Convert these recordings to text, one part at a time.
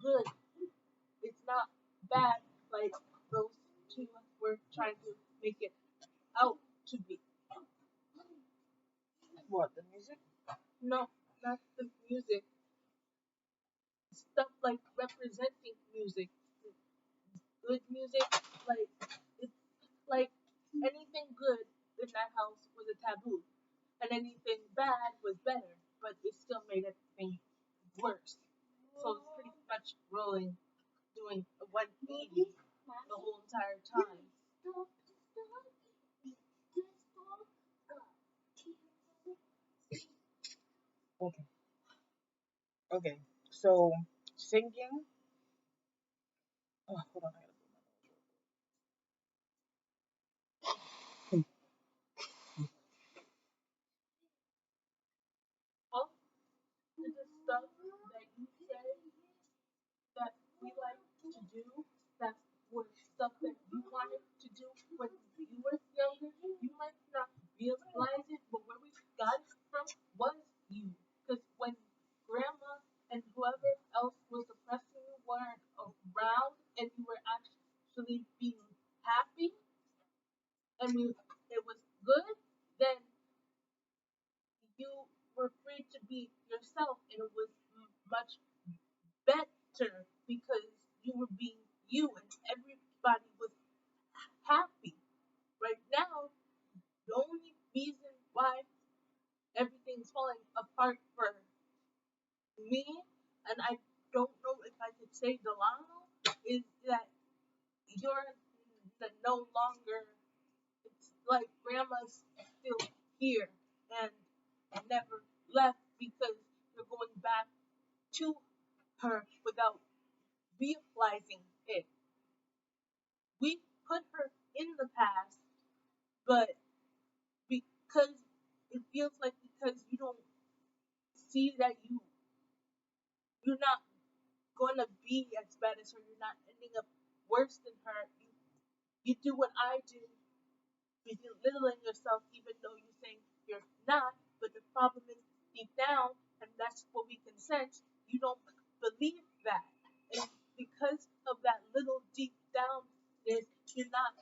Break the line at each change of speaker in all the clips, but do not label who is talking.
good. It's not bad like those two were trying to make it out to be.
What, the music?
No, not the music. Stuff like representing music. Good music, like it's like anything good in that house was a taboo. And anything bad was better, but it still made everything worse. So it's pretty much rolling, doing a 180 the whole entire time.
Okay. Okay. So, singing. Oh, hold on. I gotta
All the stuff that you say that we like to do, that was stuff that you wanted to do when you were younger. You might not realize it, but where we got it from was you. Because when grandma and whoever else was oppressing you weren't around and you were actually being happy and it was good, then you were free to be yourself and it was much better because you were being you and everybody was happy. Right now, the only reason why everything's falling apart for me, and I don't know if I could say Delano, is that you're no longer, it's like grandma's still here and never left because you're going back to her without realizing it. We put her in the past, but because it feels like because you don't see that you're not gonna be as bad as her, you're not ending up worse than her. You do what I do, you belittling yourself even though you're saying you're not, but the problem is deep down, and that's what we can sense, you don't believe that. And because of that little deep down is you're not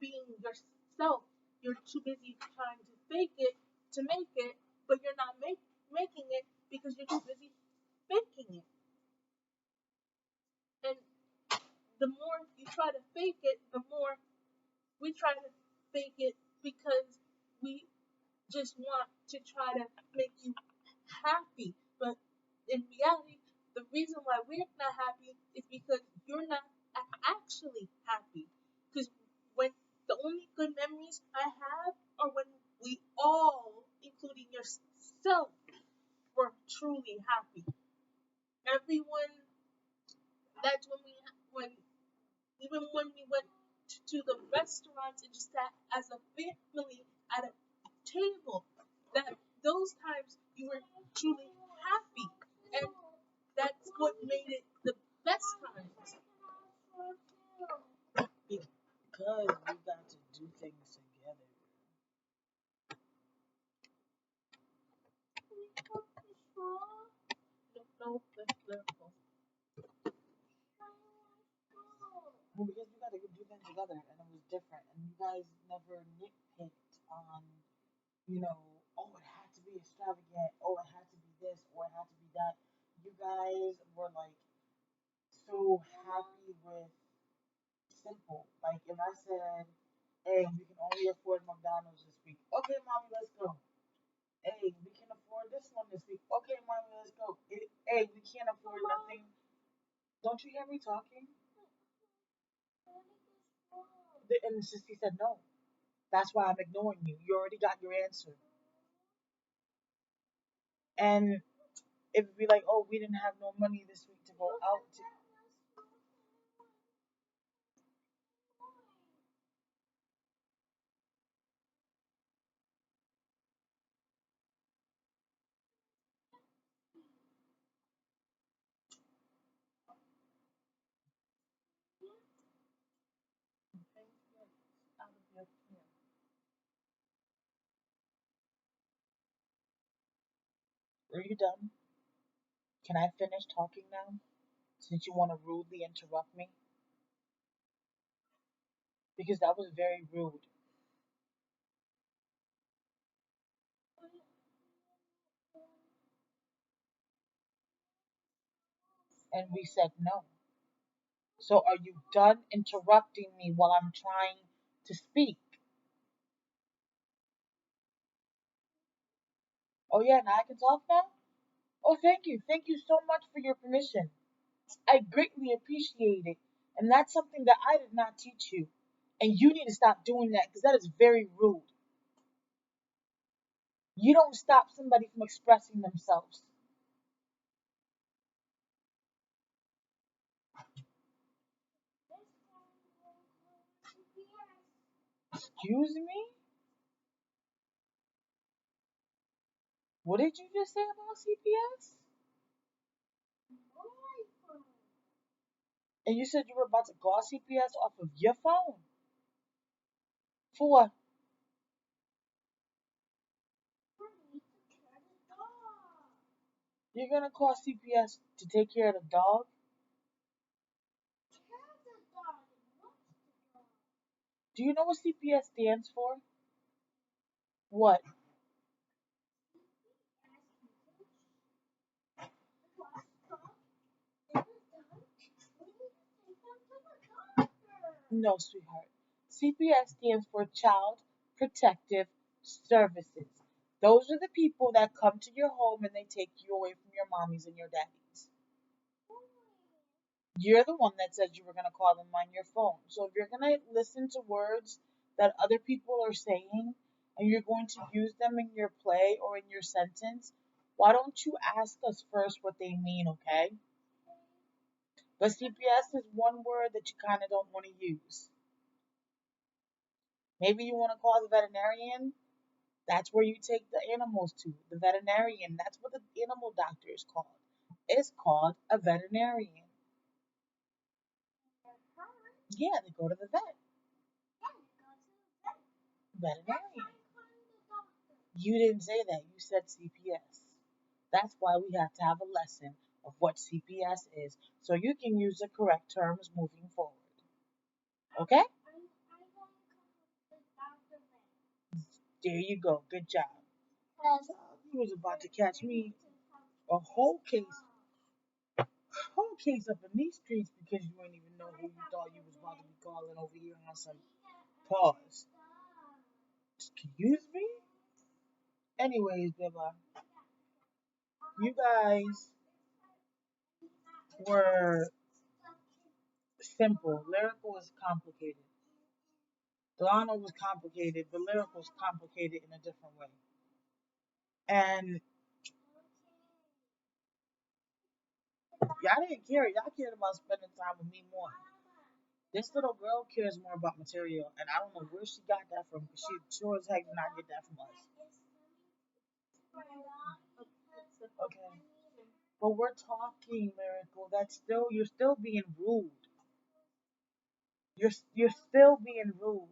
being yourself. You're too busy trying to fake it to make it, but you're not making it because you're too busy faking it. And the more you try to fake it, the more we try to fake it because we just want to try to make you happy. But in reality, the reason why we're not happy is because you're not actually happy. Because when the only good memories I have are when we all, including yourself, were truly happy. Everyone, that's when even when we went to the restaurants and just sat as a family at a table, that those times you were truly happy, and that's what made it the best times.
because we got to do things together.
No, that's lyrical.
Well, because we got to do things together, and it was different. And you guys never nitpicked on, oh, it had to be extravagant, oh, it had to be this, or it had to be that. You guys were like so happy with simple. Like if I said, hey, we can only afford McDonald's this week. Okay, mommy, let's go. Hey, we can afford this one this week. Okay, mommy, let's go. Hey, we can't afford nothing. Don't you hear me talking? And the sister said no. That's why I'm ignoring you. You already got your answer. And it'd be like, oh, we didn't have no money this week to go out.
Out of your hand.
Are you done? Can I finish talking now? since you want to rudely interrupt me, because that was very rude. And we said no. So are you done interrupting me while I'm trying to speak? Oh yeah, now I can talk now? Oh, thank you. Thank you so much for your permission. I greatly appreciate it. And that's something that I did not teach you. And you need to stop doing that because that is very rude. You don't stop somebody from expressing themselves. Excuse me? What did you just say about CPS? And you said you were about to call CPS off of your phone. For what? You're gonna call CPS to take care of the dog? Do you know what CPS stands for? What? No, sweetheart. CPS stands for Child Protective Services. Those are the people that come to your home and they take you away from your mommies and your daddies. You're the one that said you were going to call them on your phone. So if you're going to listen to words that other people are saying and you're going to use them in your play or in your sentence, why don't you ask us first what they mean, okay? But CPS is one word that you kind of don't want to use. Maybe you want to call the veterinarian. That's where you take the animals to. The veterinarian. That's what the animal doctor is called. It's called a veterinarian. Yeah, they go to the vet. Veterinarian. You didn't say that. You said CPS. That's why we have to have a lesson of what CPS is so you can use the correct terms moving forward. Okay? There you go. Good job. You was about to catch me a whole case up in these streets because you ain't even know who you thought you was about to be calling over here on some pause. Excuse me? Anyways, Beba, you guys were simple. Lyrical was complicated. Delano was complicated, but lyrical was complicated in a different way. And y'all didn't care. Y'all cared about spending time with me more. This little girl cares more about material, and I don't know where she got that from because she sure as heck did not get that from us. Okay. But we're talking, Miracle. You're still being rude. You're still being rude.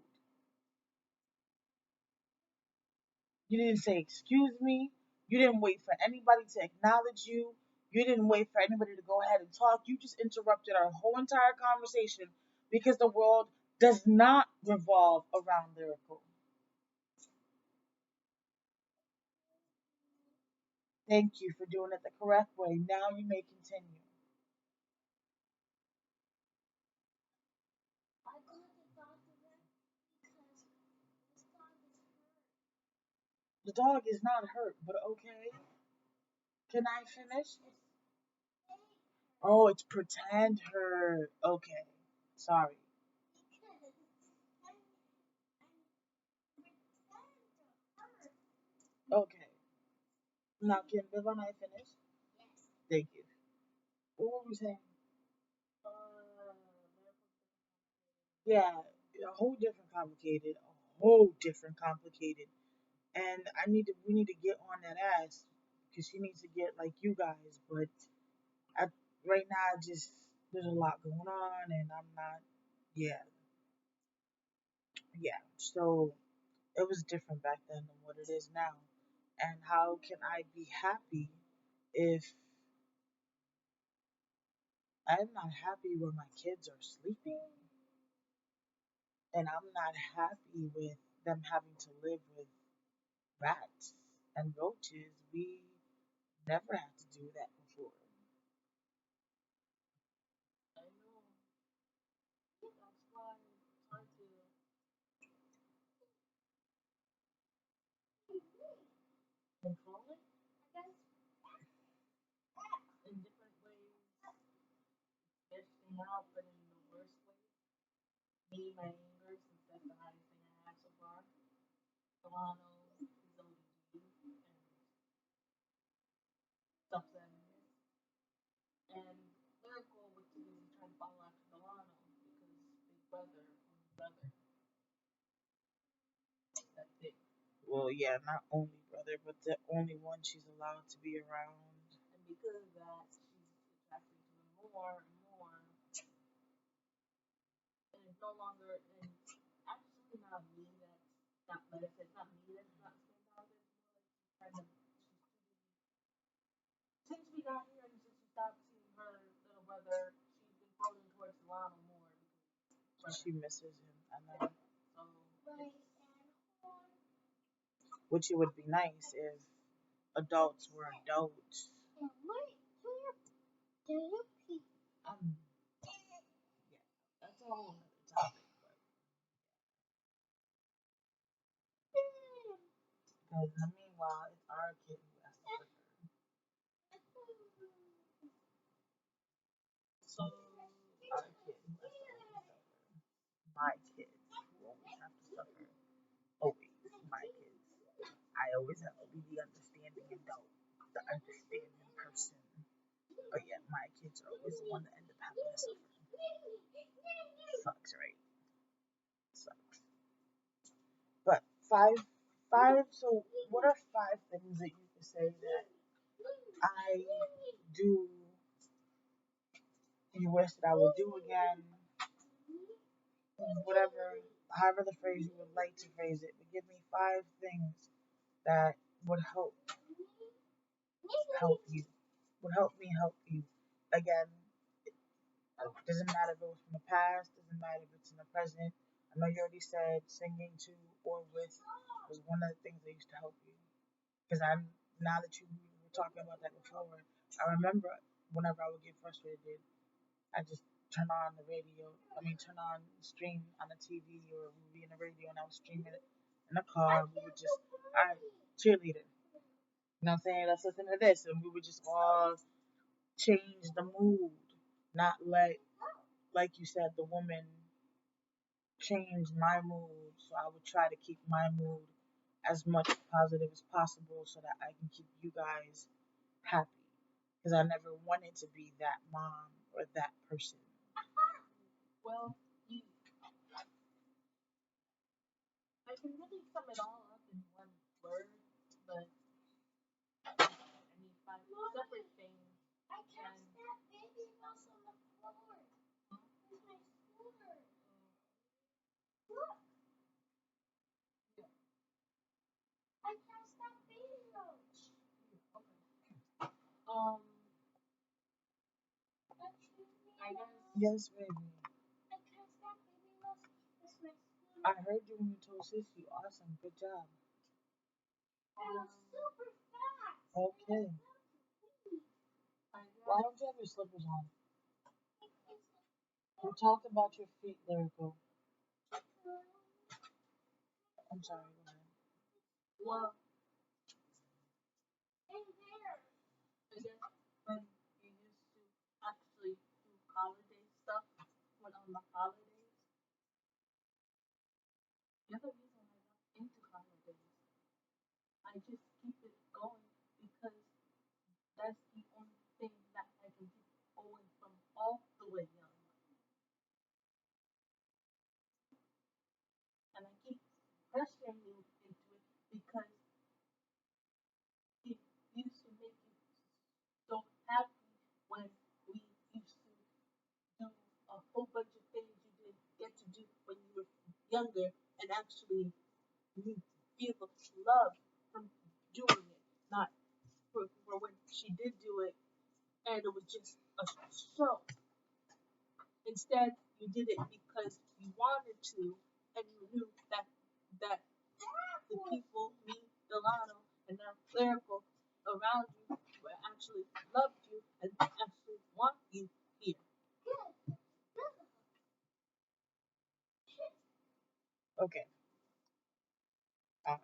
You didn't say excuse me. You didn't wait for anybody to acknowledge you. You didn't wait for anybody to go ahead and talk. You just interrupted our whole entire conversation because the world does not revolve around Lyrical. Thank you for doing it the correct way. Now you may continue. The dog is not hurt, but okay. Can I finish? Oh, it's pretend hurt. Okay. Sorry. Okay. Now, can Viv and I finish? Thank you. What were we saying? Yeah, a whole different complicated. A whole different complicated. And we need to get on that ass because she needs to get like you guys. But I, right now, there's a lot going on, and I'm not. Yeah, yeah. So it was different back then than what it is now. And how can I be happy if I'm not happy when my kids are sleeping, and I'm not happy with them having to live with rats and roaches. We never had to do that before.
I know. That's why it's hard to control it in different ways. Especially now, but in the worst way. Me, my anger, since that's the hottest thing I have so far. Solano, his ODD, and stuff that I miss. And Lyrical was too busy trying to follow after Solano because big brother, only brother, that's it.
Well, yeah, not only brother, but the only one she's allowed to be around.
And because of that, she's attracted to him more and more. And it's no longer, and actually not me that's not, like I said, it's not me that's not staying bothered. It's more like she's since we got here and since we stopped seeing her little brother, she's been floating towards Solano more because
She misses him. I know.
so
Which it would be nice if adults were adults. Yeah, that's a whole other topic. Because in the meanwhile, it's our kid who has to suffer.
so
Our kid who has to always suffer. My kids who always have to suffer. Always. My kids. I always have to be the understanding adult, the understanding person. But yet my kids are always the one that end up having to suffer. Sucks, right? Sucks. But five. So, what are 5 things that you could say that I do? You wish that I would do again? Whatever, however the phrase you would like to phrase it. But give me 5 things that would help you. Would help me help you. Again, doesn't matter if it was from the past. Doesn't matter if it's in the present. I know you already said singing to or with was one of the things that used to help you. Because I'm now that you were talking about that before, I remember whenever I would get frustrated, I just turn on the radio. I mean, turn on stream on the TV or we would be in the radio and I was streaming it in the car. We would just, all right, cheerleader. You know what I'm saying? Let's listen to this, and we would just all change the mood, not let, like you said, the woman change my mood. So I would try to keep my mood as much positive as possible so that I can keep you guys happy. Because I never wanted to be that mom or that person.
well, you, I can really sum it all up in one word, but I need five separate things. And um, I guess
Yes, baby. I heard you when you told Sissy. Awesome. Good job.
um,
Okay.
I
Why
guess
don't you have your slippers on? We talked about your feet, Lyrical. I'm sorry. Go ahead.
well, I guess when you used to actually do holiday stuff, when on the holidays, the other reason I'm not into holidays, I just keep it going because that's the only thing that I can keep going from all the way young. And I keep pressuring you into it because it used to make you so happy when we used to do a whole bunch of things you didn't get to do when you were younger and actually you feel the love from doing it, not for when she did do it and it was just a show. Instead, you did it because you wanted to, and you knew that the people, me, Delano, and now Clerical around you were actually loved you and actually want you here.
Okay. All right.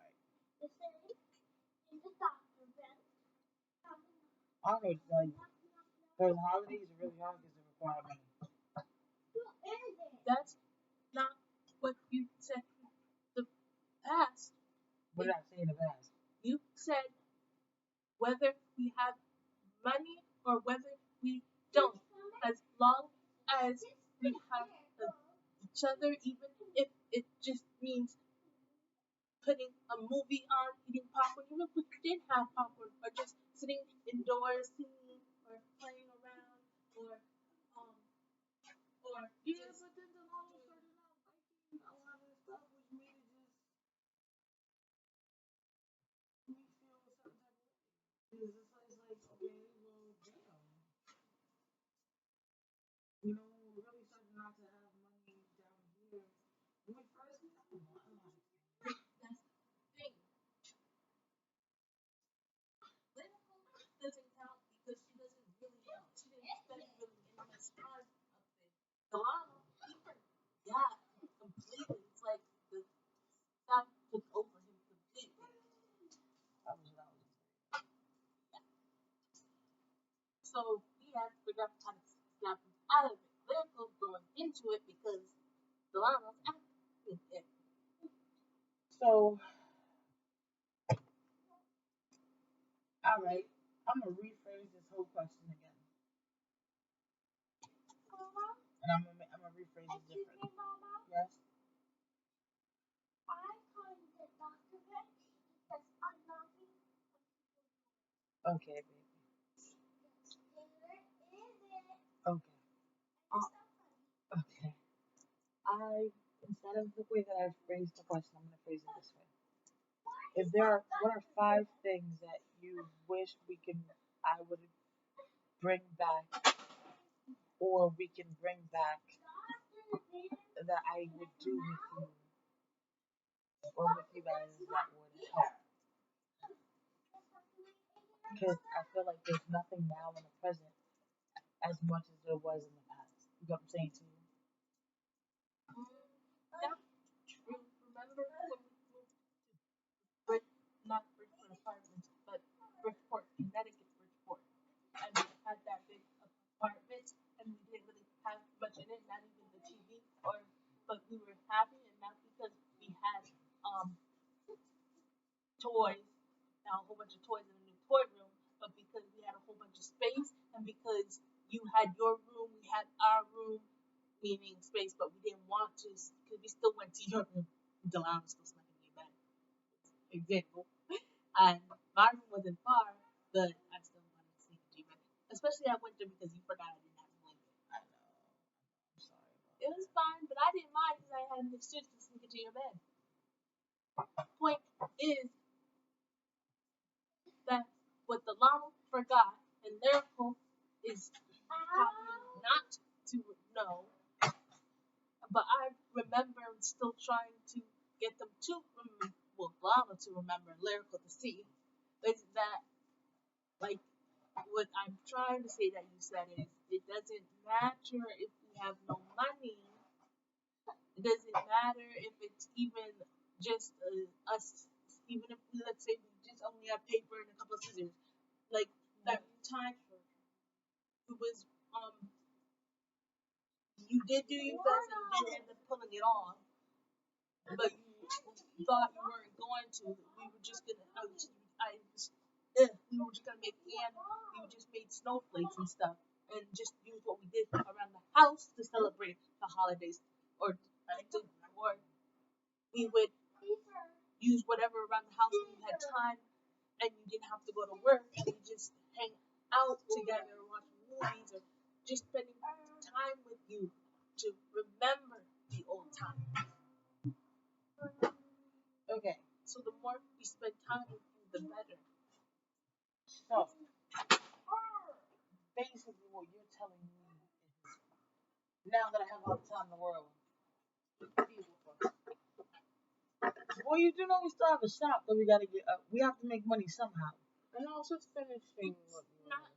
I don't know what to tell you. Because holidays are really hard because they require money.
That's not what you said in the past.
What did I say in the past?
You said whether we have money or whether we don't, as long as we have each other, even if it just means putting a movie on, eating popcorn, even if we did have popcorn, or just sitting indoors singing or playing around, um, or
Yeah, but then the law started not liking a lot of the stuff, which made it just me feel a certain type of way. It's like, okay, well, damn. You know, we really started not to have money down here. When we first, I don't know how to explain it.
that's the thing. Lyrical doesn't count because she doesn't really know. She didn't spend really any much time up there. Delano, he forgot completely. It's like the stuff took over him completely.
That was what I was
So we had to figure out how to snap him out of it. Lyrical growing into it because Delano's acting it.
So, all right, I'm gonna rephrase this whole question again, and I'm gonna rephrase it differently. Yes. Okay, baby. Okay. Okay. I Instead of the way that I phrased the question, I'm gonna phrase it this way. If there are, what are 5 things that you wish I would bring back, or we can bring back that I would do with you, or with you guys that would help? Because I feel like there's nothing now in the present as much as there was in the past. You know what I'm saying to you?
That's true. Remember when we moved to not Bridgeport Apartments, but Bridgeport, Connecticut, Bridgeport, and we had that big apartment, and we didn't really have much in it, not even the TV, but we were happy, and not because we had toys, now a whole bunch of toys in a new toy room, but because we had a whole bunch of space, and because you had your room, we had our room, meaning space, but we didn't want to, because we still went to your room. Delano was still snuck in your bed. Example. And my room wasn't far, but I still wanted to sneak into your bed. Especially at winter because you forgot I didn't have a blanket.
I know. I'm sorry.
It was fine, but I didn't mind because I had an excuse to sneak into your bed. Point is that what the llama forgot and Lyrical is copying not to know, but I remember still trying to get them to remember, well, llama to remember, Lyrical to see, is that, like, what I'm trying to say that you said is, it doesn't matter if we have no money. It doesn't matter if it's even just us, even if we, let's say, we just only have paper and a couple of scissors. Like that time, it was you did do your best and you did end up pulling it off, but you thought you weren't going to. We were just gonna, we were just gonna make we just made snowflakes and stuff, and just use what we did around the house to celebrate the holidays, or we would use whatever around the house when you had time and you didn't have to go to work, and we just hang out together, watch movies, or just spending time with you to remember the old times.
Okay.
So the more we spend time with you, the better.
So basically, what you're telling me is Now that I have all the time in the world. Well, you do know we still have a shop that we gotta get up. We have to make money somehow.
And also it's finishing what you
Not.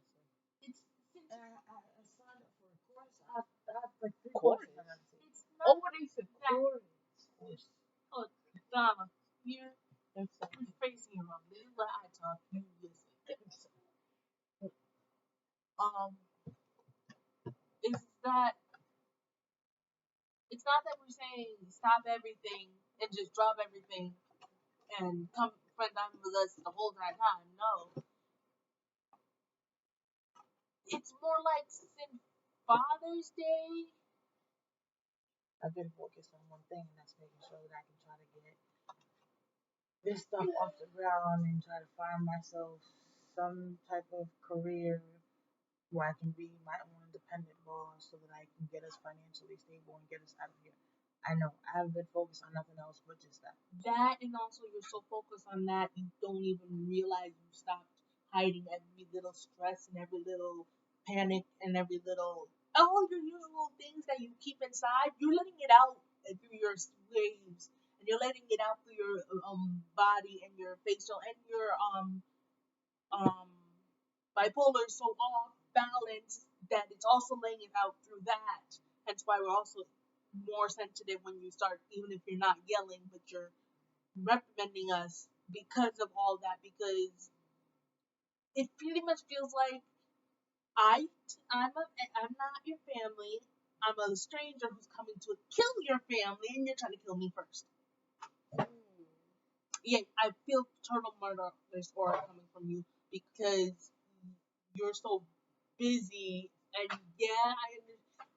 It's
And I signed up for a course. I have like 3
courses.
courses I gotta take.
It's not what they said. Course. Oh, Donna, you're facing your mom. This is what I talk. You listen. Is that it's not that we're saying stop everything and just drop everything and come spend time with us the whole entire time. No. It's more like since Father's Day.
I've been focused on one thing, and that's making sure that I can try to get this stuff off the ground and try to find myself some type of career where I can be my own independent boss so that I can get us financially stable and get us out of here. I know I haven't been focused on nothing else but just that.
That and also you're so focused on that you don't even realize you stopped hiding every little stress and every little panic and every little all your usual things that you keep inside. You're letting it out through your waves and you're letting it out through your body and your facial and your um bipolar so off balance that it's also laying it out through that. Hence why we're also more sensitive when you start, even if you're not yelling, but you're reprimanding us because of all that. Because it pretty much feels like I'm not your family. I'm a stranger who's coming to kill your family, and you're trying to kill me first. Yeah, I feel total murder aura coming from you because you're so busy, and yeah,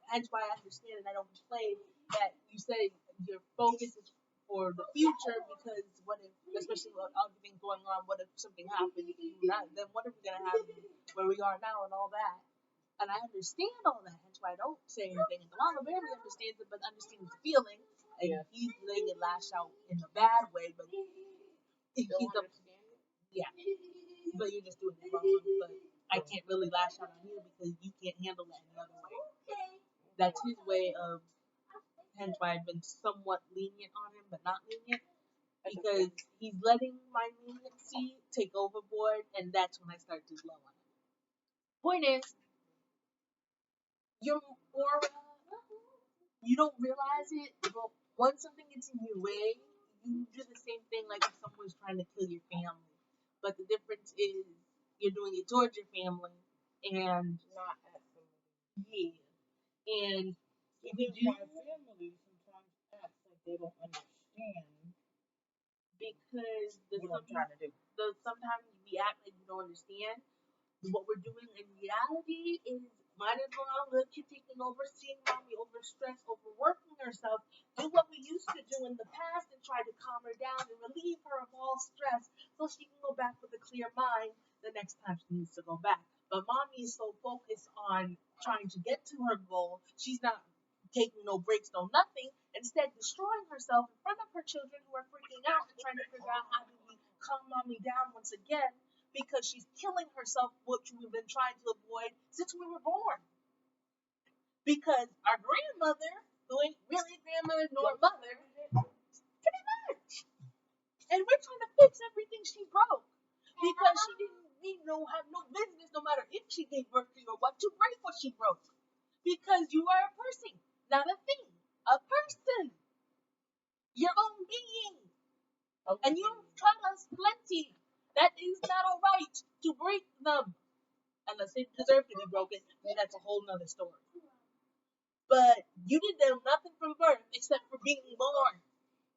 hence why I understand and I don't complain that you say your focus is for the future because what if, especially with all the things going on, what if something happens? Then what are we gonna have where we are now and all that? And I understand all that, hence why I don't say anything. And the mama barely understands it, but understands the feeling, and he's letting it lash out in a bad way, but he's a yeah, but you're just doing it wrong. But I can't really lash out on you because you can't handle that any other way. That's his way of, hence why I've been somewhat lenient on him, but not lenient, because he's letting my leniency take overboard, and that's when I start to blow on him. Point is, your aura, you don't realize it, but once something gets in your way, you do the same thing like if someone's trying to kill your family. But the difference is you're doing it towards your family and
Not at somebody.
yeah. And if you
Because
do,
my family sometimes acts like they don't understand
because
what I'm trying to do.
sometimes we act like you don't understand what we're doing in reality is might as well let you taking over, seeing mommy overstressed, overworking herself, do what we used to do in the past and try to calm her down and relieve her of all stress so she can go back with a clear mind the next time she needs to go back. But mommy is so focused on trying to get to her goal, she's not taking no breaks, no nothing, instead destroying herself in front of her children who are freaking out and trying to figure out how do we calm mommy down once again because she's killing herself, which we've been trying to avoid since we were born. Because our grandmother, who ain't really grandmother nor mother, pretty much. And we're trying to fix everything she broke. Because she didn't have no business, no matter if she gave birth to you or what, to break what she broke. Because you are a person, not a thing. A person. Your own being. And you've taught us plenty. That is not alright to break them. Unless they deserve to be broken, then that's a whole nother story. But you didn't do nothing from birth except for being born.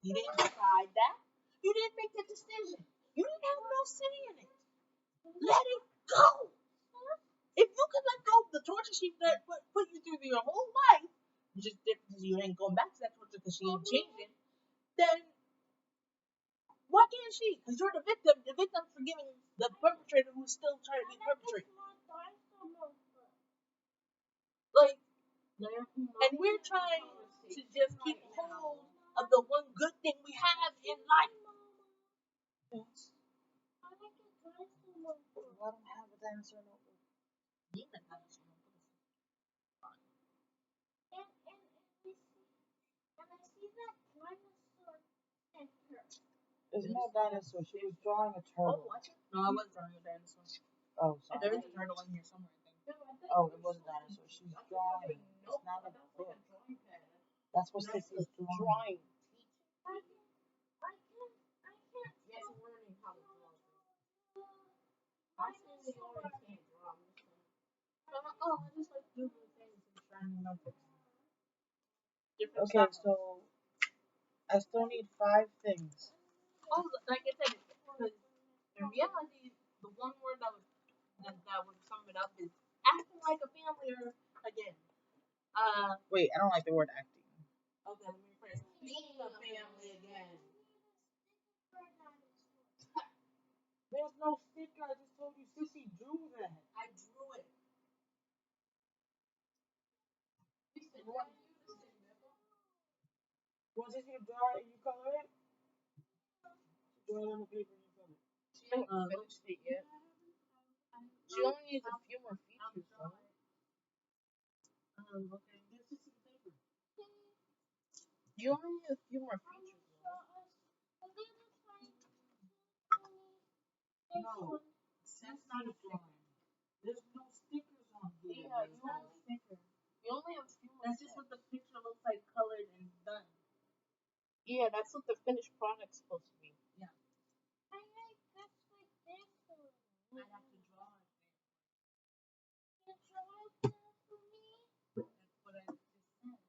You didn't decide that. You didn't make the decision. You didn't have no say in it. Let it go. If you can let go of the torture she put you through your whole life, just different you ain't going back to that torture because she ain't changing, then why can't she? Because you're the victim. The victim's forgiving the perpetrator who's still trying to be perpetrated. Like, and we're trying to just keep hold of the one good thing we have in life.
I don't have a dinosaur notebook. There's no dinosaur. She was drawing a turtle.
No, I wasn't drawing a dinosaur.
Oh, sorry.
There is a turtle in here somewhere, I think.
Oh, it was a dinosaur. She was drawing. It's not a book. That's what Sissy's drawing.
Yes, I'm learning how to draw. I really already can't draw. I just like doodling things and shining notebooks. Different
Okay,
stuff.
so I still need 5 things.
Oh, like I said, because in reality, the one word that would sum it up is acting like a family or again.
Wait, I don't like the word acting.
Okay, let me rephrase. Being a family again.
There's no sticker. I just told you Sissy drew that.
I drew it.
Was it you draw it and you color it? Draw it on the paper and you color it.
She hasn't finished it yet. She only needs a few more features, though. Okay.
This is the paper.
You only need a few more features, though.
No, that's not a drawing. There's no stickers on here.
Yeah, you have a sticker. You only have a few more. That's just what the picture looks like, colored and done. Yeah, that's what the finished product's supposed to be.
Yeah.
I'd have to draw it. That's what I just said.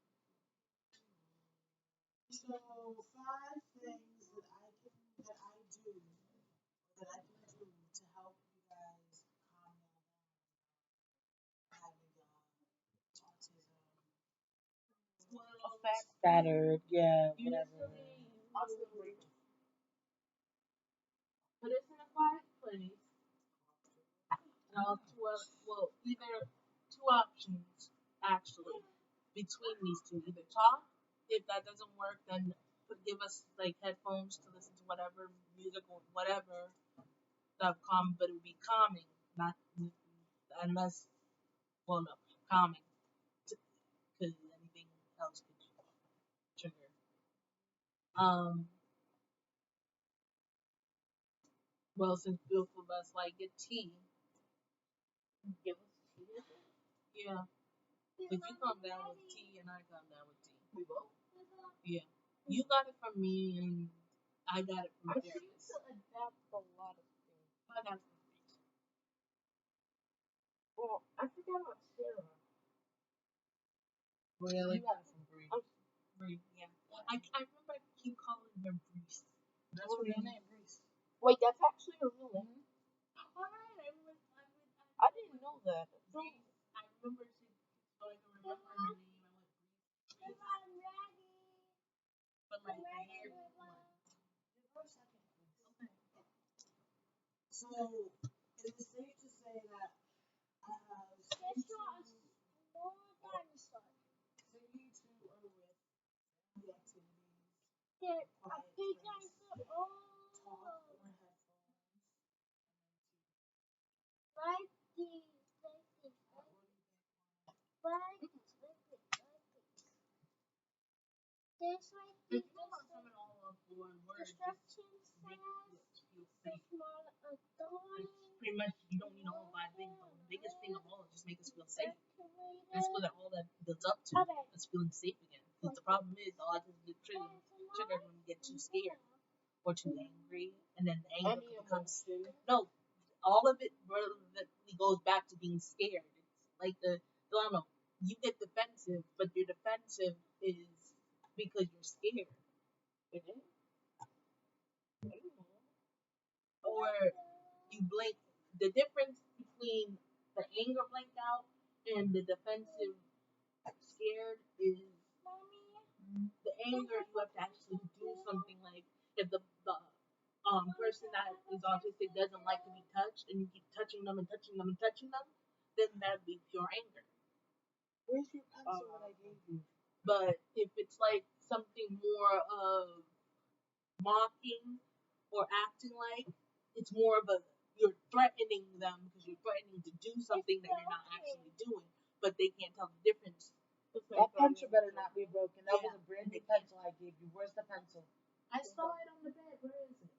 So 5 things that I do that I can do to help you guys calm down having autism. Scattered, yeah, whatever.
Put us in a quiet place. Either 2 options actually between these two. Either talk. If that doesn't work, then give us like headphones to listen to whatever music or whatever that calm, but it would be calming, not unless no, calming, because anything else could trigger. Well, since both of us like get tea, give us tea. Yeah. If you calm down with tea and I calm down with tea. We both? Yeah. You got it from me and I got it from Darius. I seem to adapt a lot of things. I got it from Darius. Well, I forgot about Sarah.
Really?
You got it from Bree. Bree, yeah. I remember I keep calling her Breeze.
That's her real name, Breeze.
Wait, that's actually her real name? Alright, I didn't know that. Breeze. I remember so I can remember her name. I went Breeze. But like the hair one.
So it is safe to say that I have seen to or with the activities, quiet place, talk or headphones,
If you don't want to sum it all up one word, just make it feel safe. Pretty much, you don't need a whole 5 things. But the biggest thing of all is just make us feel safe. That's what all that builds up to. It's feeling safe again. Because the problem is, a lot of people get triggered when you get too scared or too angry, and then the anger becomes no. All of it really goes back to being scared. It's like the dilemma. You get defensive, but your defensive is because you're scared. It is. Or you blink. The difference between the anger blank out and the defensive scared is the anger you have to actually do something like if the person that is autistic doesn't like to be touched and you keep touching them and touching them and touching them, then that'd be pure anger.
Where's your pencil that I gave you?
But if it's like something more of mocking or acting like, it's more of a you're threatening them because you're threatening to do something that you're not actually doing, but they can't tell the difference.
That pencil better not be broken. That was a brand new pencil I gave you. Where's the pencil?
I saw it on the bed. Where is it?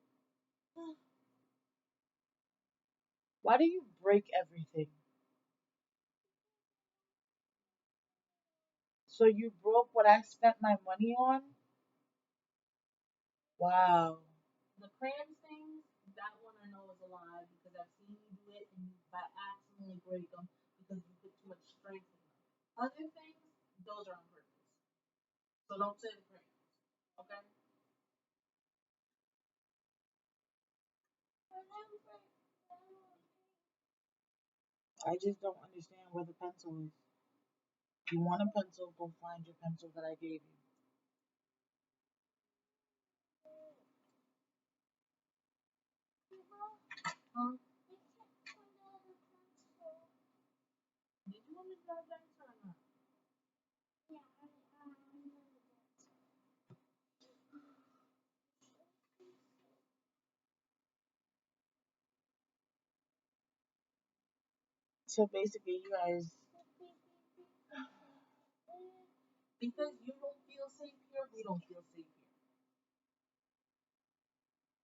Why do you break everything? So you broke what I spent my money on? Wow.
The crayon things, that one I know is a lie because I've seen you do it and you by accidentally break them because you put too much strength in them. Other things, those are on purpose. So don't say the crayons. Okay?
I just don't understand where the pencil is. If you want a pencil, go find your pencil that I gave you.
Huh? Did you want me to drive that or not?
So basically, you guys,
Because you don't feel safe here, we don't feel safe here.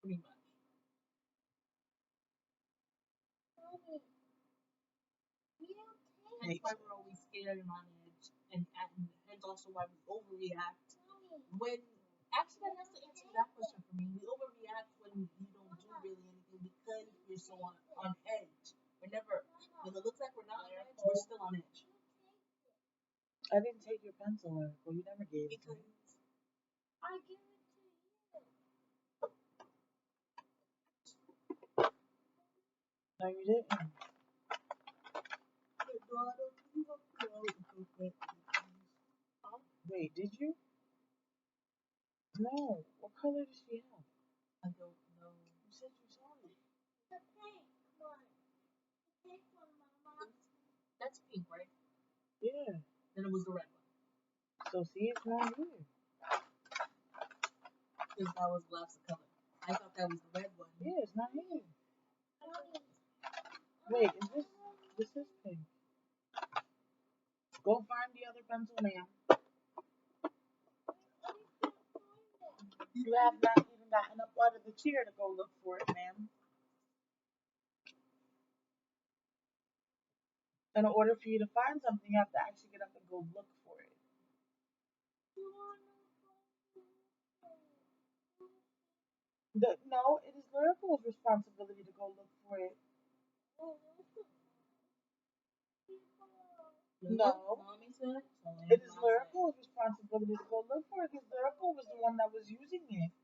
Pretty much. Hence why we're always scared and on edge. And hence also why we overreact when actually that has to answer that question for me. We overreact when you don't do really anything because we're so on edge. We're never when it looks like we're not on edge, we're still on edge.
I didn't take your pencil, Eric. Well, you never gave it to
Because
me.
I give it to you.
No, you didn't. Wait, did you? No. What color does she have?
I don't know.
You said you saw it.
That's pink, right?
Yeah.
Then it was the red one.
So see, it's not here.
Because that was glass of color. I thought that was the red one.
Yeah, it's not here. Wait, this is pink. Go find the other pencil, ma'am. You have not even gotten up out of the chair to go look for it, ma'am. In order for you to find something, you have to actually get up and go look for it. No, it is Lyrical's responsibility to go look for it. No,
Mommy said.
it is Lyrical's responsibility to go look for it because Lyrical was the one that was using it.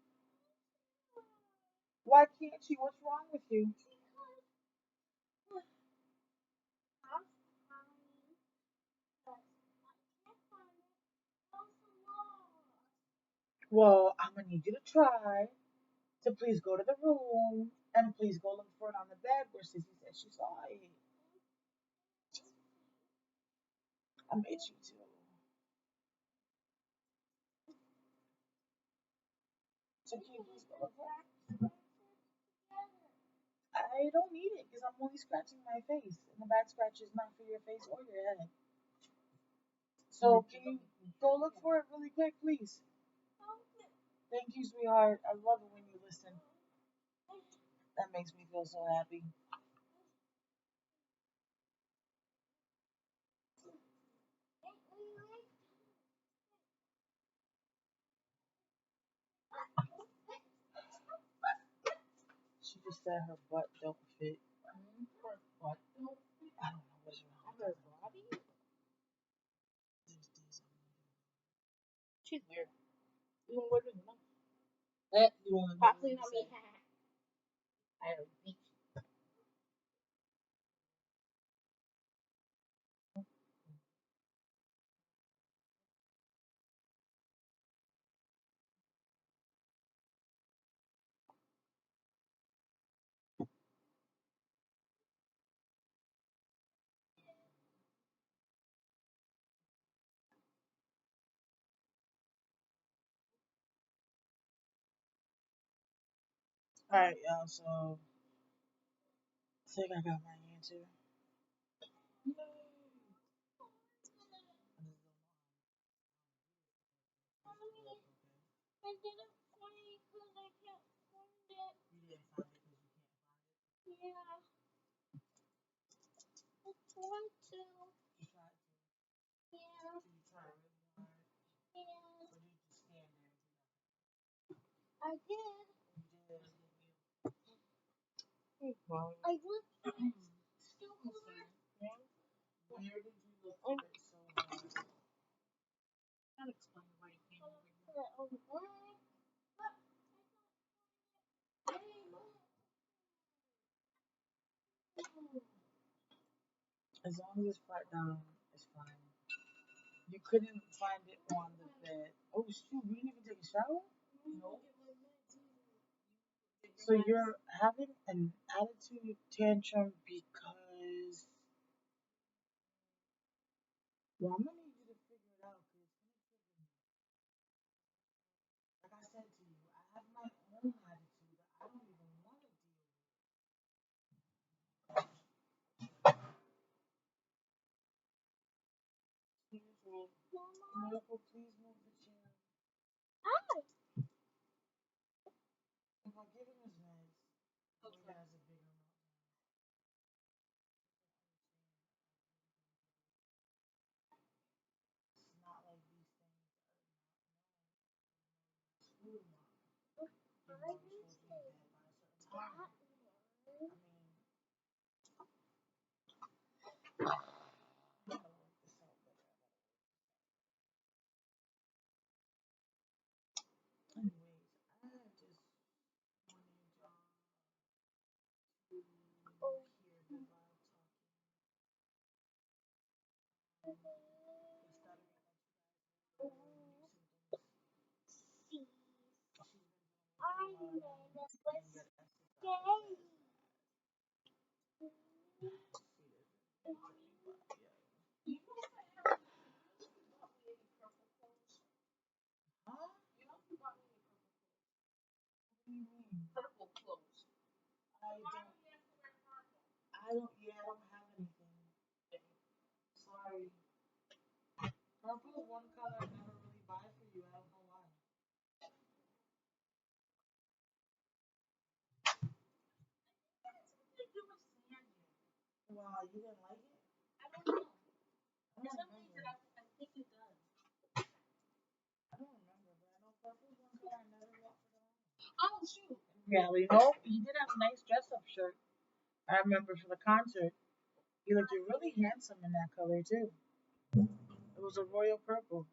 Why can't she? What's wrong with you? Well, I'm gonna need you to try to please go to the room and please go look for it on the bed where Sissy said she saw it. I made you to. So can you please go look for it? I don't need it because I'm only scratching my face, and the back scratch is not for your face or your head. So can you go look for it really quick, please? Thank you, sweetheart. I love it when you listen. That makes me feel so happy. She just said her butt don't fit.
Her butt don't fit.
I don't know what's wrong.
Her body? She's weird. Even weirder than us. Possibly not me. I don't think.
Alright, y'all, so I think I got my answer. You didn't find it because you can't find it. You tried to. Did you try really hard? Or did you just stand there and do nothing? You did.
Well, still concerned.
Where did you look for it so hard?
Can't explain why you came over here.
As long as it's flat down, it's fine. You couldn't find it on the bed. Oh shoot, you didn't even take a shower?
No.
So you're having an attitude tantrum because, well, I'm gonna need you to figure it out because it's gonna trigger me. Like I said to you, I have my own attitude that I don't even want to deal with. Excuse me. Miracle, please move the chair. If I give him his meds, he has a bigger meltdown. It's not like these things are not known. Your mom was supposed to be dead by a certain time. I mean, I gotta work this out better. Anyways, I just wanted y'all to hear Beba talking. The stuttering that you guys were new symptoms. She's been dealing with a lot and get exercise. See, there's been but yeah. Huh? What do you mean?
Purple clothes.
Yeah, I don't have anything. Sorry. Purple is one color I never really buy for you. I don't know why. Wow, you didn't like it?
I don't know.
I
For
don't
some reason,
remember.
I think it does.
I don't remember, but I know purple is one color I never bought for them.
Oh, shoot.
Yeah, you know, he did have a nice dress up shirt. I remember for the concert. He looked really handsome in that color too. It was a royal purple.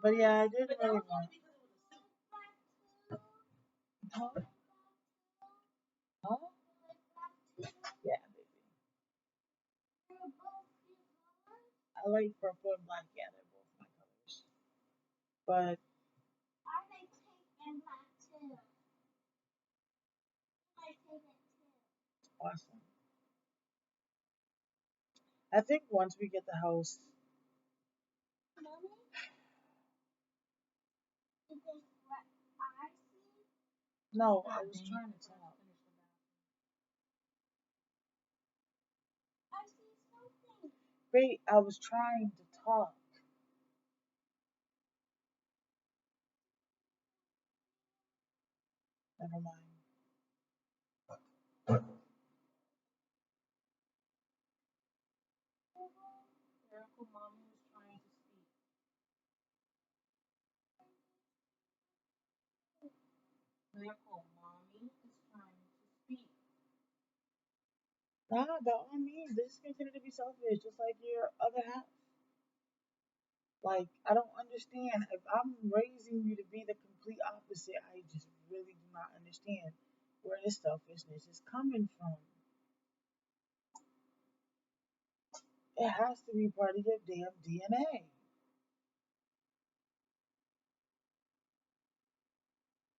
But yeah, I didn't
But that
really
was only
want.
because it was a suit.
Huh? Huh? Yeah, baby. I like purple and black. Yeah, they're both my colors. But awesome. I think once we get the house, no, I was trying to talk. Wait, I was trying to talk. Never mind.
Miracle Mommy was trying to speak. Miracle Mommy is trying to speak.
Nah, by all means, this is considered to be selfish, just like your other half. Like, I don't understand. If I'm raising you to be the complete opposite, I just really do not understand where this selfishness is coming from. It has to be part of your damn DNA.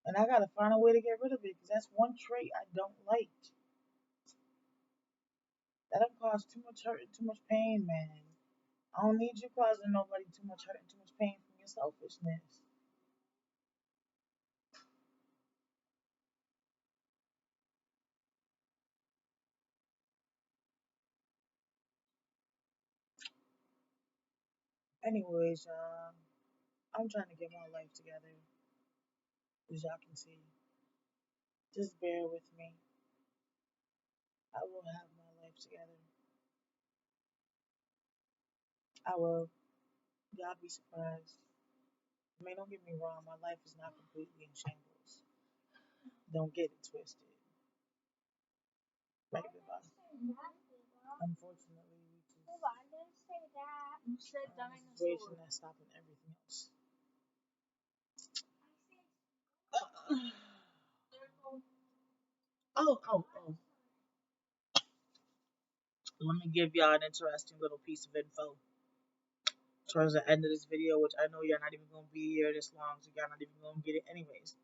And I gotta find a way to get rid of it because that's one trait I don't like. That don't cause too much hurt and too much pain, man. I don't need you causing nobody too much hurt and too much pain from your selfishness. Anyways, I'm trying to get my life together, as y'all can see. Just bear with me. I will have my life together. I will. Y'all be surprised. I mean, don't get me wrong, my life is not completely in shambles. Don't get it twisted. Right, Beba? Unfortunately, we just
You said
situation
dinosaur.
that's stopping everything else. Oh. Let me give y'all an interesting little piece of info towards the end of this video, which I know y'all not even gonna be here this long, so y'all not even gonna get it anyways.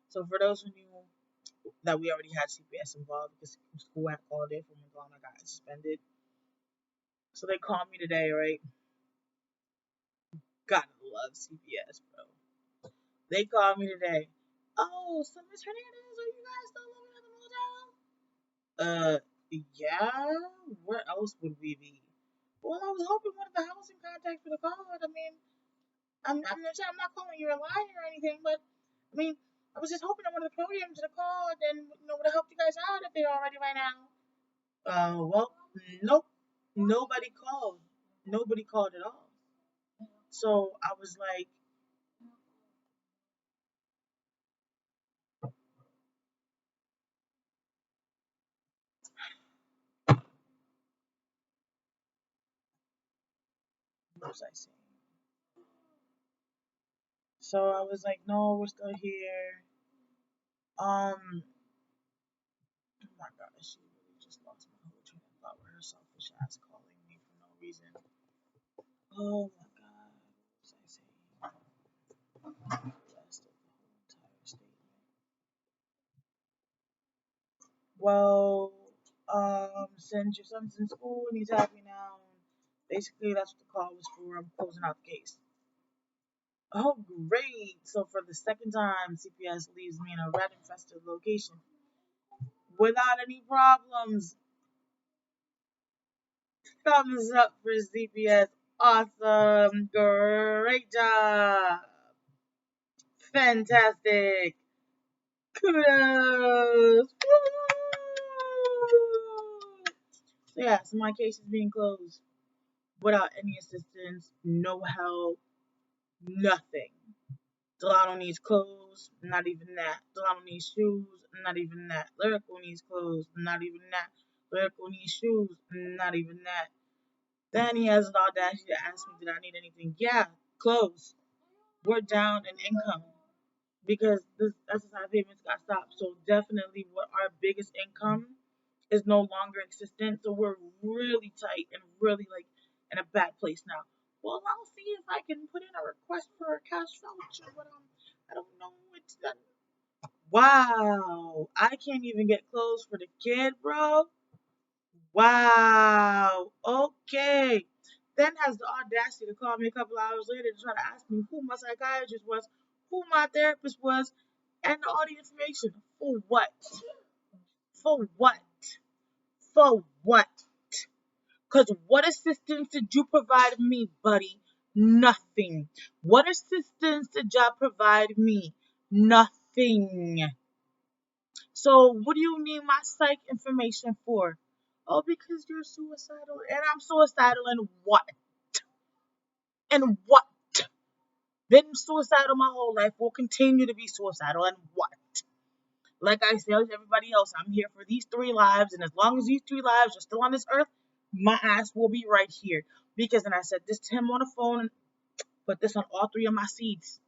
So for those who knew that we already had CPS involved because school had called it for when I got suspended. So they called me today, right? Gotta love CPS, bro. They called me today. Oh, so Miss Hernandez, are you guys still living at the motel? Yeah. Where else would we be? Well, I was hoping one of the housing contacts would have called. I mean, I'm not calling you a liar or anything, but I mean, I was just hoping that one of the programs would have called and would have helped you guys out if they're all ready right now. Well, nope, nobody called. Nobody called at all. So I was like, what was I saying? So I was like, no, we're still here. Oh my gosh, she really just lost my whole train of thought with her selfish ass calling me for no reason. Oh my god, what was I saying? The rest of the whole entire statement. Well, since your son's in school and he's happy now, basically that's what the call was for. I'm closing out the case. Oh, great. So for the second time, CPS leaves me in a rat-infested location without any problems. Thumbs up for CPS. Awesome. Great job. Fantastic. Kudos. So yeah, so my case is being closed without any assistance, no help, nothing. Delano needs clothes, not even that. Delano needs shoes, not even that. Lyrical needs clothes, not even that. Lyrical needs shoes, not even that. Then he has the audacity to ask me, did I need anything? Yeah, clothes. We're down in income because this SSI payments got stopped. So definitely what our biggest income is no longer existent. So we're really tight and really like in a bad place now. Well, I'll see if I can put in a request for a cash voucher, but I don't know. It's done. Wow, I can't even get clothes for the kid, bro. Wow. Okay. Then has the audacity to call me a couple hours later to try to ask me who my psychiatrist was, who my therapist was, and all the information. For what? For what? For what? Because what assistance did you provide me, buddy? Nothing. What assistance did y'all provide me? Nothing. So what do you need my psych information for? Oh, because you're suicidal. And I'm suicidal and what? And what? Been suicidal my whole life. Will continue to be suicidal and what? Like I said to everybody else, I'm here for these 3 lives. And as long as these 3 lives are still on this earth, my ass will be right here. Because, and I said this to him on the phone, put this on all 3 of my seeds.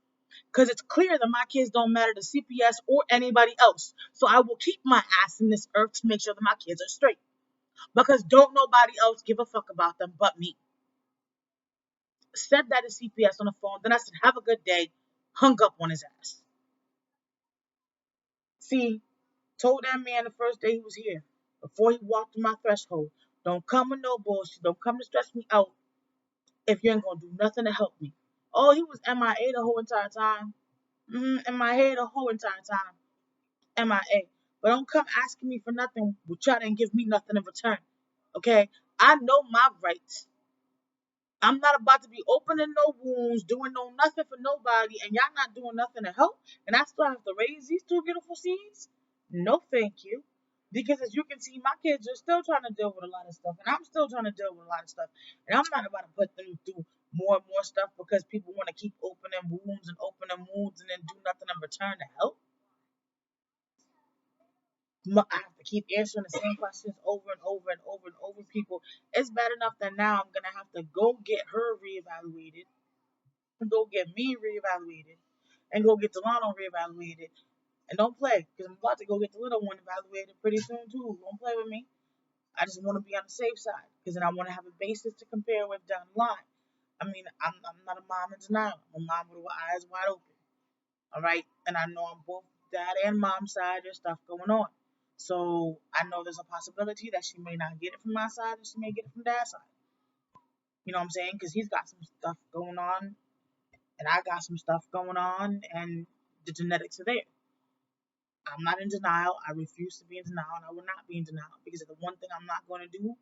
Because it's clear that my kids don't matter to CPS or anybody else. So I will keep my ass in this earth to make sure that my kids are straight. Because don't nobody else give a fuck about them but me. Said that to CPS on the phone. Then I said, have a good day. Hung up on his ass. See, told that man the first day he was here, before he walked through my threshold, don't come with no bullshit. Don't come to stress me out if you ain't gonna do nothing to help me. Oh, he was MIA the whole entire time. MIA the whole entire time. MIA. But don't come asking me for nothing, but y'all didn't give me nothing in return. Okay? I know my rights. I'm not about to be opening no wounds, doing no nothing for nobody, and y'all not doing nothing to help, and I still have to raise these two beautiful seeds? No, thank you. Because as you can see, my kids are still trying to deal with a lot of stuff, and I'm still trying to deal with a lot of stuff, and I'm not about to put them through more and more stuff because people want to keep opening wounds and then do nothing in return to help. I have to keep answering the same questions over and over and over and over. People, it's bad enough that now I'm gonna have to go get her reevaluated, and go get me reevaluated, and go get Delano reevaluated. And don't play, because I'm about to go get the little one evaluated pretty soon too. Don't play with me. I just want to be on the safe side, because then I want to have a basis to compare with down the line. I mean, I'm not a mom in denial. I'm a mom with eyes wide open. All right, and I know on both dad and mom side there's stuff going on. So I know there's a possibility that she may not get it from my side, and she may get it from dad's side. You know what I'm saying? Because he's got some stuff going on, and I got some stuff going on, and the genetics are there. I'm not in denial. I refuse to be in denial, and I will not be in denial, because the one thing I'm not going to do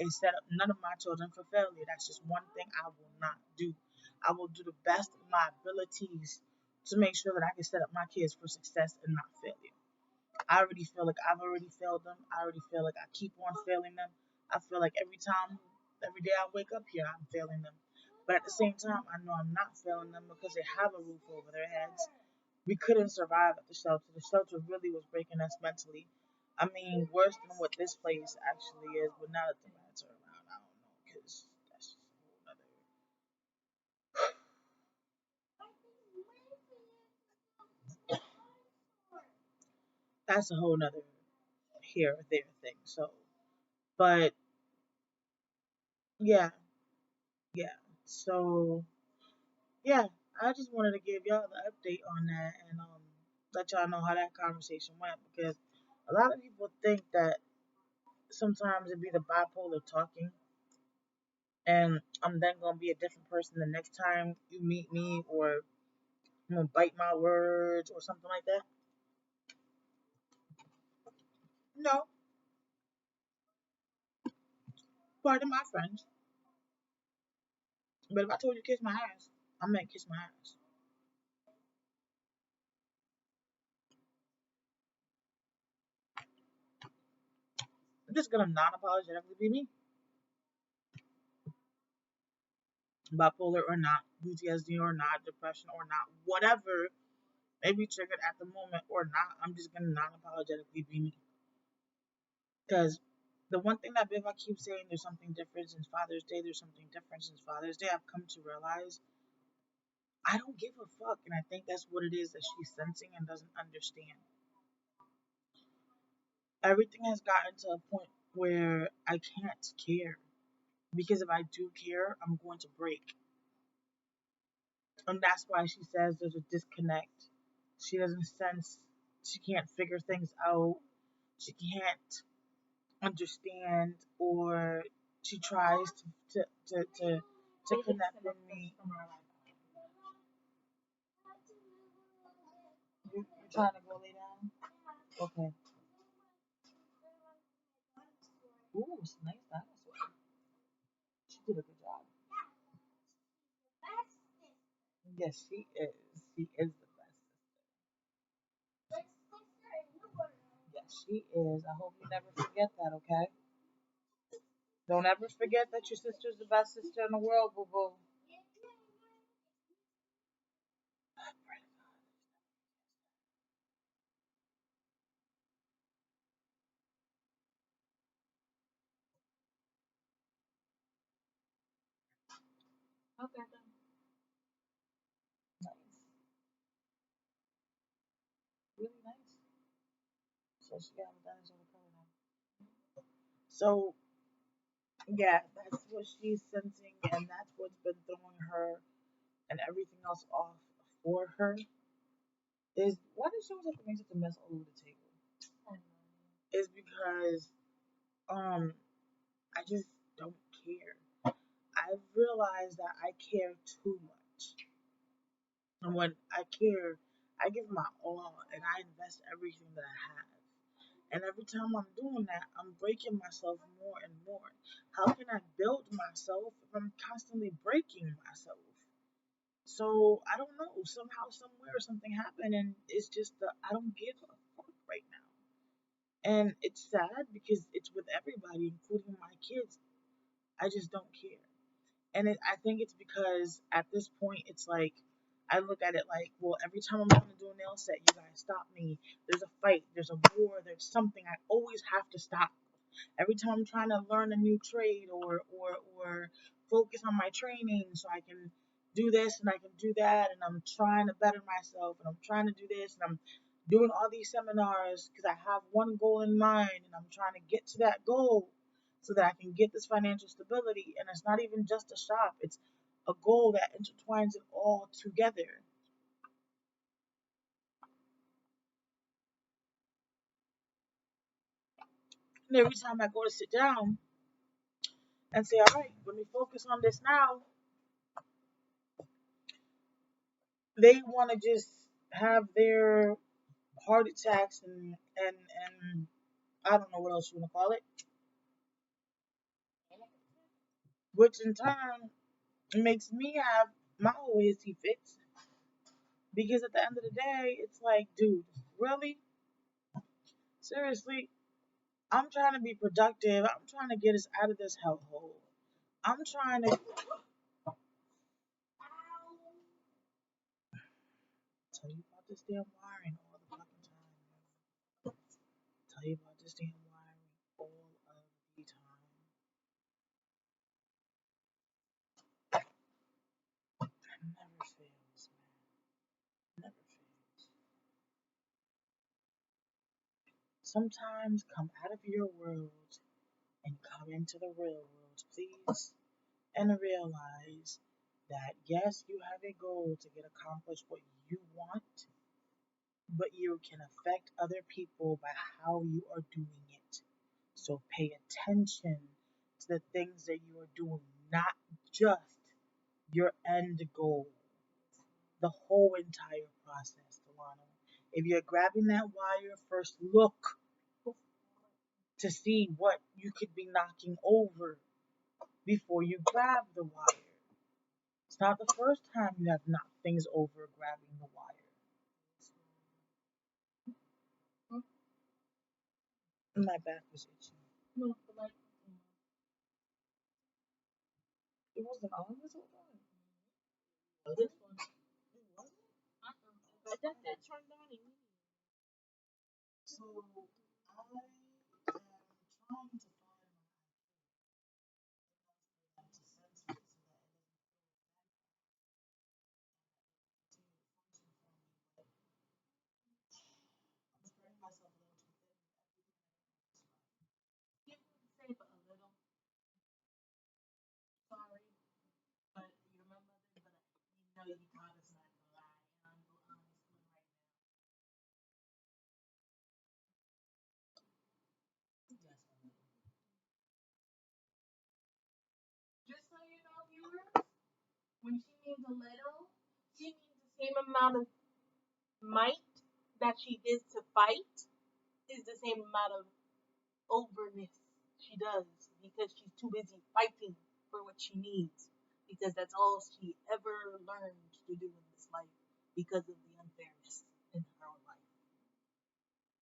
is set up none of my children for failure. That's just one thing I will not do. I will do the best of my abilities to make sure that I can set up my kids for success and not failure. I already feel like I've already failed them. I already feel like I keep on failing them. I feel like every day I wake up here, I'm failing them. But at the same time, I know I'm not failing them because they have a roof over their heads. We couldn't survive at the shelter. The shelter really was breaking us mentally. I mean, worse than what this place actually is. But now that the rats are around, I don't know, because that's a whole nother here or there thing. So, but yeah, yeah. So yeah, I just wanted to give y'all the update on that, and let y'all know how that conversation went, because a lot of people think that sometimes it be the bipolar talking, and I'm then gonna be a different person the next time you meet me, or I'm gonna bite my words or something like that. No, pardon my French, but if I told you to kiss my ass, I meant kiss my ass. I'm just gonna non-apologetically be me, bipolar or not, PTSD or not, depression or not, whatever may be triggered at the moment or not. I'm just gonna non-apologetically be me, because the one thing that Beba keeps saying, there's something different since Father's Day. There's something different since Father's Day. I've come to realize I don't give a fuck, and I think that's what it is that she's sensing and doesn't understand. Everything has gotten to a point where I can't care, because if I do care, I'm going to break, and that's why she says there's a disconnect. She doesn't sense. She can't figure things out. She can't understand, or she tries to connect with me. You're trying to go lay down? Okay. Ooh, it's a nice dinosaur. She did a good job. Yes, she is. She is the best. Yes, she is. I hope you never forget that, okay? Don't ever forget that your sister's the best sister in the world, boo boo. Okay, then. Nice. Really nice. So she got a dinosaur color now. So yeah, that's what she's sensing, and that's what's been throwing her and everything else off for her. Is why does she always have to make such a mess all over the table? Is because um I just don't care. I've realized that I care too much, and when I care, I give my all and I invest everything that I have. And every time I'm doing that, I'm breaking myself more and more. How can I build myself if I'm constantly breaking myself? So I don't know. Somehow, somewhere, something happened, and it's just that I don't give a fuck right now. And it's sad because it's with everybody, including my kids. I just don't care. And I think it's because at this point, it's like, I look at it like, well, every time I'm going to do a nail set, you guys stop me. There's a fight, there's a war, there's something. I always have to stop. Every time I'm trying to learn a new trade or focus on my training so I can do this and I can do that, and I'm trying to better myself and I'm trying to do this and I'm doing all these seminars because I have one goal in mind and I'm trying to get to that goal so that I can get this financial stability. And it's not even just a shop, it's a goal that intertwines it all together. And every time I go to sit down and say, all right, let me focus on this now, they want to just have their heart attacks and I don't know what else you want to call it, which in turn makes me have my OASD fits because at the end of the day, it's like, dude, really, seriously, I'm trying to be productive. I'm trying to get us out of this hellhole. I'm trying to tell you about this damn wiring all the fucking time. Tell you about this damn wiring all of the time. It never fails, man. Never fails. Sometimes come out of your world and come into the real world, please. And realize that yes, you have a goal to get accomplished what you want, but you can affect other people by how you are doing it. So pay attention to the things that you are doing, not just your end goal, the whole entire process, Delano. If you're grabbing that wire, first look to see what you could be knocking over before you grab the wire. It's not the first time you have knocked things over grabbing the wire. My back was itching. No, the light. It wasn't on this whole time. This one. It wasn't? But that turned on immediately. So I am trying to find my to sense it so that it doesn't continue to function for me. But I'm spreading myself a little too thin. You can say but a little. Sorry, but you're my mother, but you know you taught us not to lie, and I'm the honest one right now. Yes, my mother. Just so you know, viewers, when she means a little, she means the same amount of might that she is to fight is the same amount of overness she does because she's too busy fighting for what she needs because that's all she ever learned to do in this life because of the unfairness in her life.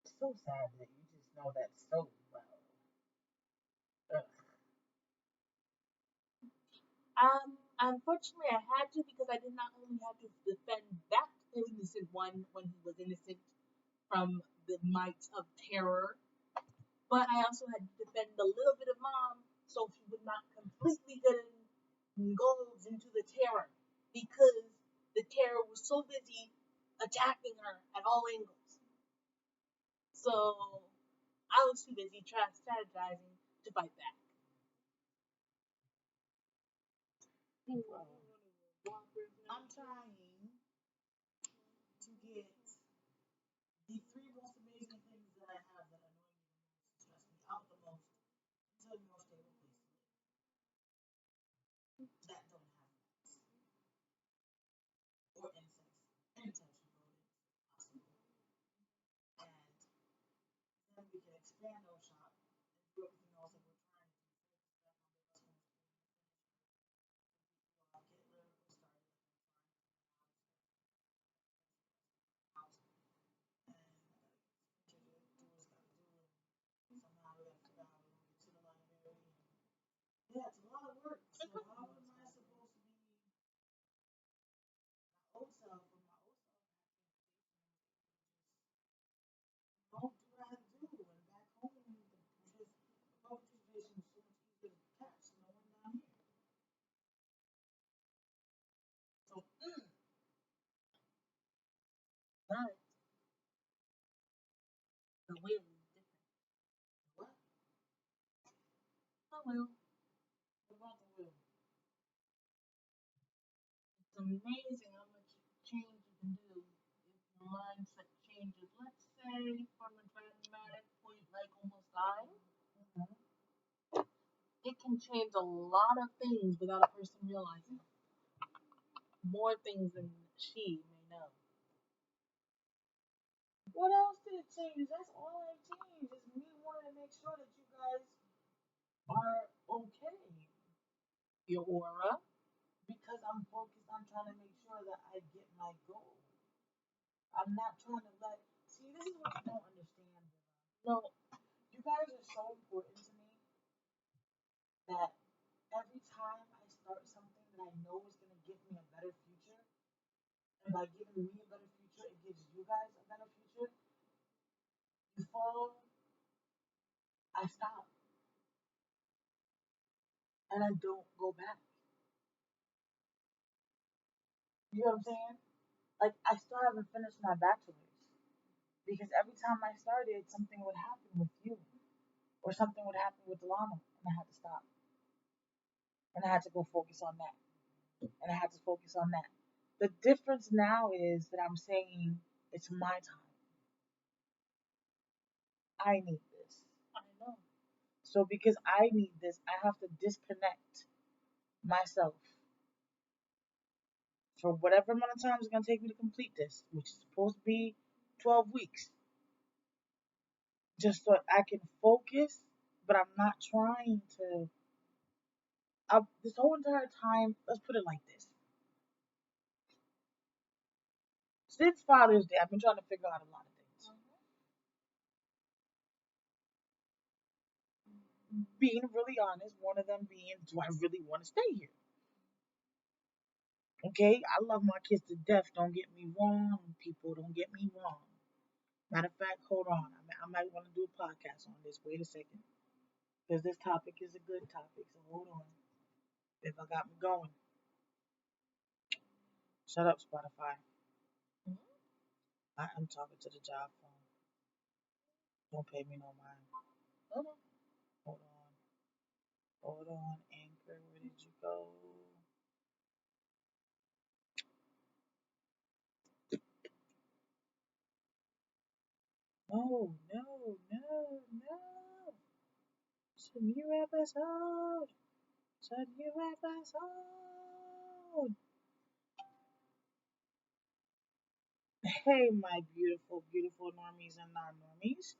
It's so sad that you just know that so well. Ugh. Unfortunately, I had to because I did not only have to defend that innocent one when he was innocent from the might of terror, but I also had to defend a little bit of mom so she would not completely get engulfed into the terror because the terror was so busy attacking her at all angles. So I was too busy strategizing to fight back. I'm trying to get the three most amazing things that I have that annoy me the most, stress me out the most, until a more stable place that don't have rats or insects, intentional rodents, possible. And then we can stand no shop and do everything else that we're trying to do. Get lyrical started house and to do what it's gotta do and somehow we gotta figure out how we're gonna get to the library and yeah, it's a lot of work. So how am I supposed to be my old self when my old self don't do what I had to do and back home because the public transportation is so much easier to catch, you know, when down here. So
But the will is different.
what?
The will.
What about the will?
It's amazing how much change you can do if your mindset changes. Let's say from a dramatic point like almost dying,
Mm-hmm.
it can change a lot of things without a person realizing. More things than she may know.
What else did it change? That's all I changed. Is me wanting to make sure that you guys are okay.
Your aura.
Because I'm focused on trying to make sure that I get my goal. I'm not trying to let. See, this is what you don't understand, Beba.
No,
You guys are so important to me that every time I start something that I know is going to give me a better future, and by giving me a better future, it gives you guys a better future, before I stop and I don't go back. You know what I'm saying? Like, I still haven't finished my bachelor's because every time I started, something would happen with you or something would happen with Delano, and I had to stop. And I had to go focus on that. And I had to focus on that. The difference now is that I'm saying it's my time. I need this.
I know.
So because I need this, I have to disconnect myself for whatever amount of time it's going to take me to complete this, which is supposed to be 12 weeks, just so I can focus, but I'm not trying to. This whole entire time, let's put it like this. Since Father's Day, I've been trying to figure out a lot of things. Being really honest, one of them being, do I really want to stay here? Okay, I love my kids to death. Don't get me wrong, people. Don't get me wrong. Matter of fact, hold on. I might want to do a podcast on this. Wait a second, because this topic is a good topic. So hold on. If I got me going, shut up, Spotify. I'm talking to the job phone. Don't pay me no mind.
Hold on.
Hold on. Hold on, Anchor. Where did you go? No, no, no, no. It's a new episode. It's a new episode. Hey, my beautiful, beautiful normies and non-normies.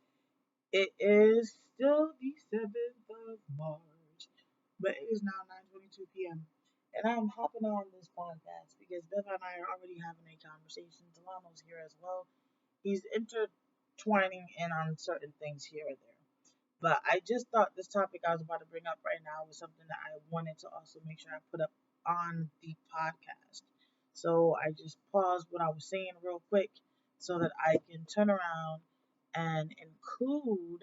It is still the 7th of March, but it is now 9:22 p.m. And I'm hopping on this podcast because Beva and I are already having a conversation. Delano's here as well. He's intertwining in on certain things here and there. But I just thought this topic I was about to bring up right now was something that I wanted to also make sure I put up on the podcast. So I just paused what I was saying real quick so that I can turn around and include